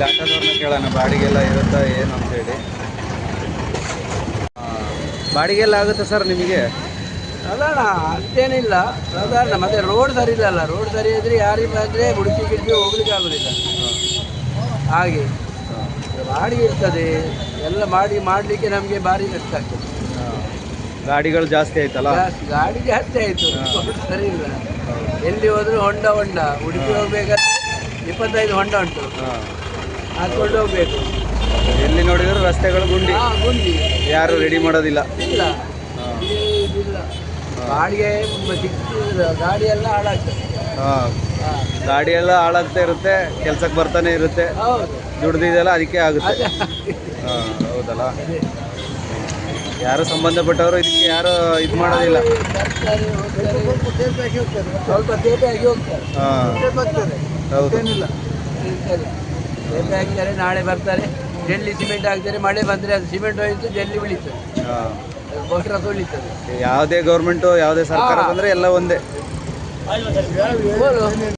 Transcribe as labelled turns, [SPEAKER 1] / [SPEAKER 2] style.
[SPEAKER 1] ಇಲ್ಲಿ ಆಟೋದವ್ರನ್ನ ಕೇಳೋಣ ಬಾಡಿಗೆ ಎಲ್ಲ ಇರುತ್ತಾ ಏನು ಅಂತೇಳಿ. ಬಾಡಿಗೆ ಎಲ್ಲ ಆಗುತ್ತೆ ಸರ್ ನಿಮಗೆ?
[SPEAKER 2] ಅಲ್ಲಣ್ಣ ಅಷ್ಟೇನಿಲ್ಲ, ಸಾಧಾರಣ. ಮತ್ತೆ ರೋಡ್ ಸರಿ ಇಲ್ಲಲ್ಲ, ರೋಡ್ ಸರಿ ಇದ್ರೆ ಯಾರಿಗೆ ಬಂದರೆ ಉಡುಪಿ ಗಿಡ್ಪಿ ಹೋಗ್ಲಿಕ್ಕೆ ಆಗೋದಿಲ್ಲ. ಹಾಗೆ ಬಾಡಿಗೆ ಇರ್ತದೆ ಎಲ್ಲ ಮಾಡಲಿಕ್ಕೆ ನಮಗೆ ಭಾರಿ ಕಷ್ಟ ಆಗ್ತದೆ.
[SPEAKER 1] ಗಾಡಿಗಳು ಜಾಸ್ತಿ ಆಯ್ತಲ್ಲ?
[SPEAKER 2] ಗಾಡಿ ಜಾಸ್ತಿ ಆಯಿತು, ರೋಡ್ ಸರಿ ಇಲ್ಲ. ಎಲ್ಲಿ ಹೋದ್ರು ಹೊಂಡ ಉಡುಪಿ ಹೋಗ್ಬೇಕಾದ್ರೆ 25 ಹೊಂಡ ಉಂಟು, ಹಾಕೊಂಡು ಹೋಗ್ಬೇಕು.
[SPEAKER 1] ಎಲ್ಲಿ ನೋಡಿದ್ರು ರಸ್ತೆಗಳು ಗುಂಡಿ.
[SPEAKER 2] ಗುಂಡಿ
[SPEAKER 1] ಯಾರು ರೆಡಿ ಮಾಡೋದಿಲ್ಲ.
[SPEAKER 2] ಇಲ್ಲ ಇದಿಲ್ಲ, ಬಾಡಿಗೆ ಸಿಕ್ಕಿಲ್ಲ, ಗಾಡಿ ಎಲ್ಲ ಹಾಳಾಗ್ತದೆ.
[SPEAKER 1] ಗಾಡಿ ಎಲ್ಲ ಹಾಳಾಗ್ತಾ ಇರುತ್ತೆ, ಕೆಲ್ಸಕ್ಕೆ ಬರ್ತಾನೆ ಇರುತ್ತೆ,
[SPEAKER 2] ಹೌದು,
[SPEAKER 1] ದುಡ್ದಿದೆಲ್ಲ ಅದಕ್ಕೆ ಆಗುತ್ತೆ. ಹೌದಲ್ಲ, ಯಾರು ಸಂಬಂಧಪಟ್ಟವರು ಇದಕ್ಕೆ ಯಾರು ಇದು ಮಾಡೋದಿಲ್ಲ.
[SPEAKER 2] ಸ್ವಲ್ಪ ತೇಪೆ ಆಗಿ ಹೋಗ್ತಾರೆ.
[SPEAKER 1] ಹೌದು,
[SPEAKER 2] ತೇಪೆ ಹಾಕ್ತಾರೆ, ನಾಳೆ ಬರ್ತಾರೆ, ಜಲ್ಲಿ ಸಿಮೆಂಟ್ ಹಾಕ್ತಾರೆ. ಮಳೆ ಬಂದರೆ ಅದು ಸಿಮೆಂಟ್ ಹೋಯ್ತು, ಜಲ್ಲಿ ಉಳಿತದೆ, ಬೋಟ್ರ ಉಳಿತದೆ.
[SPEAKER 1] ಯಾವುದೇ ಗೌರ್ಮೆಂಟು ಯಾವುದೇ ಸರ್ಕಾರ ಬಂದರೆ ಎಲ್ಲ ಒಂದೇ.